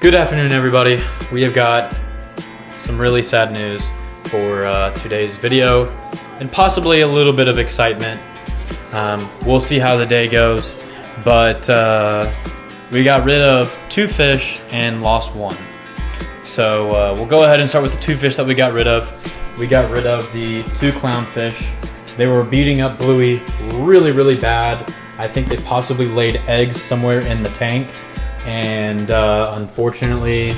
Good afternoon, everybody. We have got some really sad news for today's video and possibly a little bit of excitement. We'll see how the day goes, but we got rid of 2 fish and lost 1. So we'll go ahead and start with the 2 fish that we got rid of. We got rid of the 2 clownfish. They were beating up Bluey really bad. I think they possibly laid eggs somewhere in the tank, and unfortunately,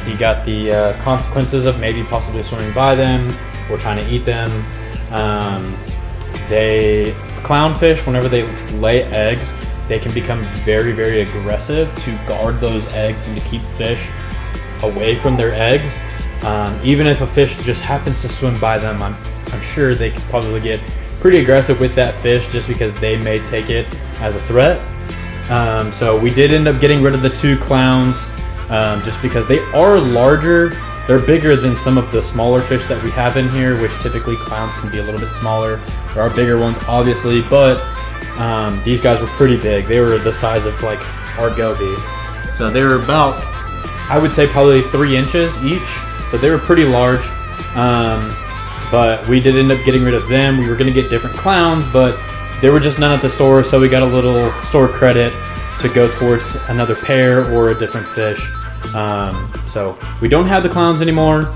he got the consequences of maybe possibly swimming by them or trying to eat them. Clownfish, whenever they lay eggs, they can become very aggressive to guard those eggs and to keep fish away from their eggs. Even if a fish just happens to swim by them, I'm sure they could probably get pretty aggressive with that fish just because they may take it as a threat. So we did end up getting rid of the 2 clowns just because they are larger. They're bigger than some of the smaller fish that we have in here, which typically clowns can be a little bit smaller. There are bigger ones, obviously, but these guys were pretty big. They were the size of like our goby. So they were about, I would say, probably 3 inches each. So they were pretty large. But we did end up getting rid of them. We were going to get different clowns, but there were just none at the store, so we got a little store credit to go towards another pair or a different fish. So we don't have the clowns anymore,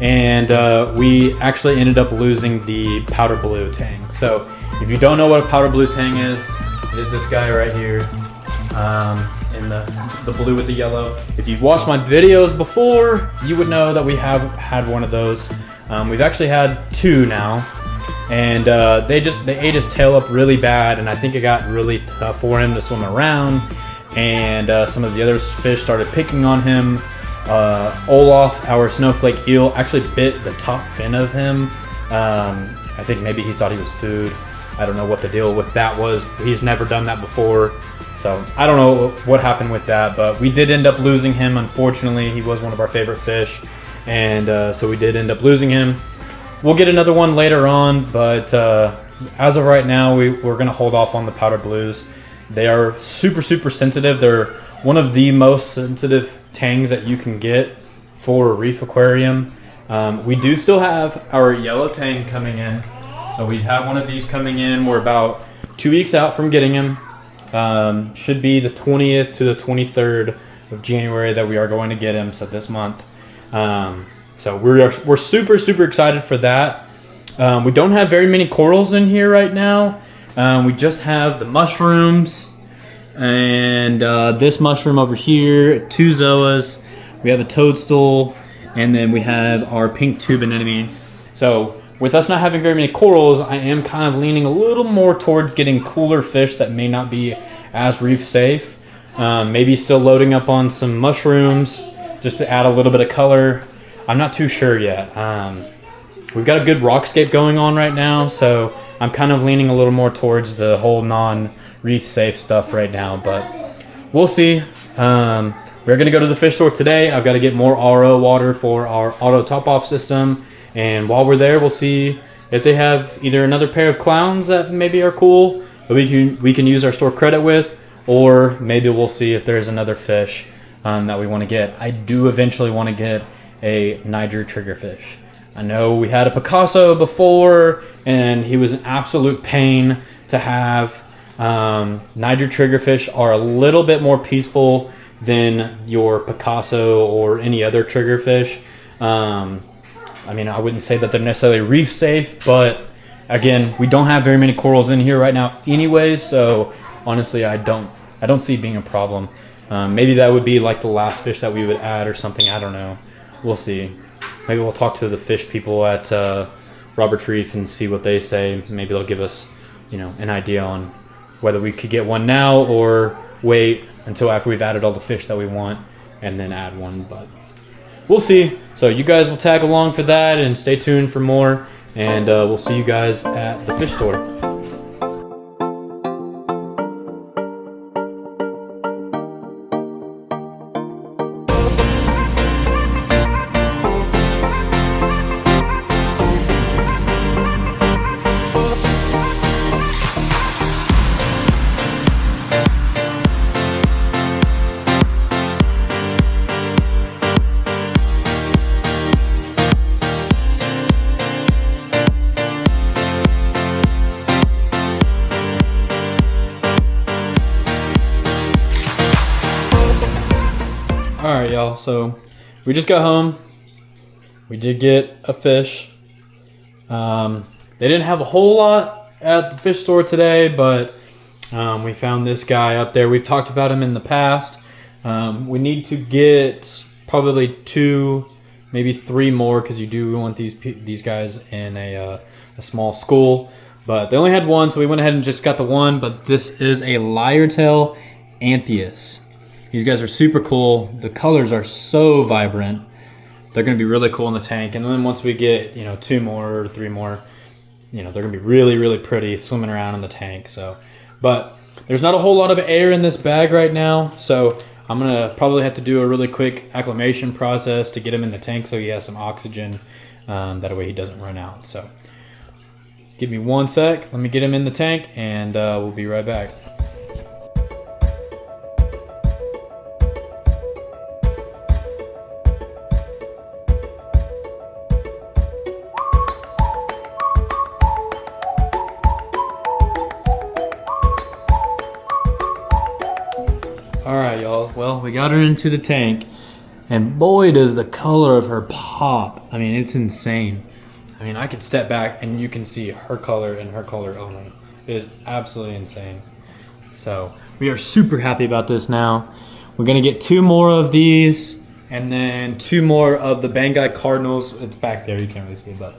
and we actually ended up losing the powder blue tang. So if you don't know what a powder blue tang is, it is this guy right here, in the blue with the yellow. If you've watched my videos before, you would know that we have had one of those. We've actually had 2 now, and they ate his tail up really bad, and I think it got really tough for him to swim around, and some of the other fish started picking on him. Olaf, our snowflake eel, actually bit the top fin of him. I think maybe he thought he was food. I don't know what the deal with that was. He's never done that before, so I don't know what happened with that, but we did end up losing him, unfortunately. He was one of our favorite fish, and so we did end up losing him. We'll get another one later on, but as of right now, we're going to hold off on the powder blues. They are super sensitive. They're one of the most sensitive tangs that you can get for a reef aquarium. We do still have our yellow tang coming in. So we have one of these coming in. We're about 2 weeks out from getting him. Should be the 20th to the 23rd of January that we are going to get him, so this month. So we're super excited for that. We don't have very many corals in here right now. We just have the mushrooms and this mushroom over here, 2 zoas. We have a toadstool, and then we have our pink tube anemone. So with us not having very many corals, I am kind of leaning a little more towards getting cooler fish that may not be as reef safe. Maybe still loading up on some mushrooms just to add a little bit of color. I'm not too sure yet. We've got a good rockscape going on right now, so I'm kind of leaning a little more towards the whole non-reef safe stuff right now, but we'll see. We're going to go to the fish store today. I've got to get more RO water for our auto top-off system, and while we're there, we'll see if they have either another pair of clowns that maybe are cool that we can use our store credit with, or maybe we'll see if there's another fish that we want to get. I do eventually want to get a Niger triggerfish. I know we had a Picasso before, and he was an absolute pain to have. Niger triggerfish are a little bit more peaceful than your Picasso or any other triggerfish. I mean, I wouldn't say that they're necessarily reef safe, but again, we don't have very many corals in here right now anyways, so honestly, I don't see it being a problem. Maybe that would be like the last fish that we would add or something. I don't know. We'll see. Maybe we'll talk to the fish people at Roberts Reef and see what they say. Maybe they'll give us, an idea on whether we could get one now or wait until after we've added all the fish that we want and then add one. But we'll see. So you guys will tag along for that and stay tuned for more. And we'll see you guys at the fish store. Alright y'all, so we just got home. We did get a fish. They didn't have a whole lot at the fish store today, but we found this guy up there. We've talked about him in the past. We need to get probably 2, maybe 3 more, because you do want these guys in a small school. But they only had 1, so we went ahead and just got the 1. But this is a lyre-tail anthias. These guys are super cool. The colors are so vibrant. They're going to be really cool in the tank. And then once we get 2 more or 3 more, they're going to be really, really pretty swimming around in the tank. So, but there's not a whole lot of air in this bag right now, so I'm going to probably have to do a really quick acclimation process to get him in the tank so he has some oxygen. That way he doesn't run out. So give me 1 sec. Let me get him in the tank, and we'll be right back. Alright y'all, well, we got her into the tank, and boy does the color of her pop. I mean, it's insane. I mean, I could step back and you can see her color and her color only. It is absolutely insane. So we are super happy about this now. We're gonna get 2 more of these, and then 2 more of the Bangai Cardinals. It's back there, you can't really see it, but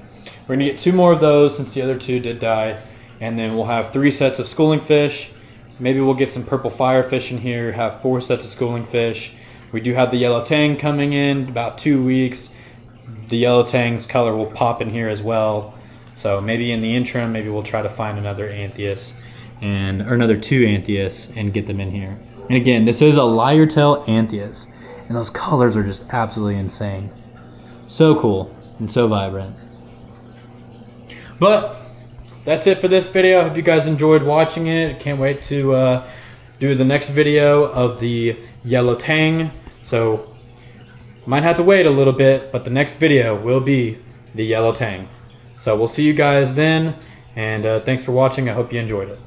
we're gonna get 2 more of those since the other 2 did die, and then we'll have 3 sets of schooling fish. Maybe we'll get some purple firefish in here, have 4 sets of schooling fish. We do have the yellow tang coming in about 2 weeks. The yellow tang's color will pop in here as well. So maybe in the interim, maybe we'll try to find another anthias or another 2 anthias and get them in here. And again, this is a lyre-tail anthias, and those colors are just absolutely insane. So cool and so vibrant. But that's it for this video. I hope you guys enjoyed watching it. Can't wait to do the next video of the yellow tang. So might have to wait a little bit, but the next video will be the yellow tang. So we'll see you guys then, and thanks for watching. I hope you enjoyed it.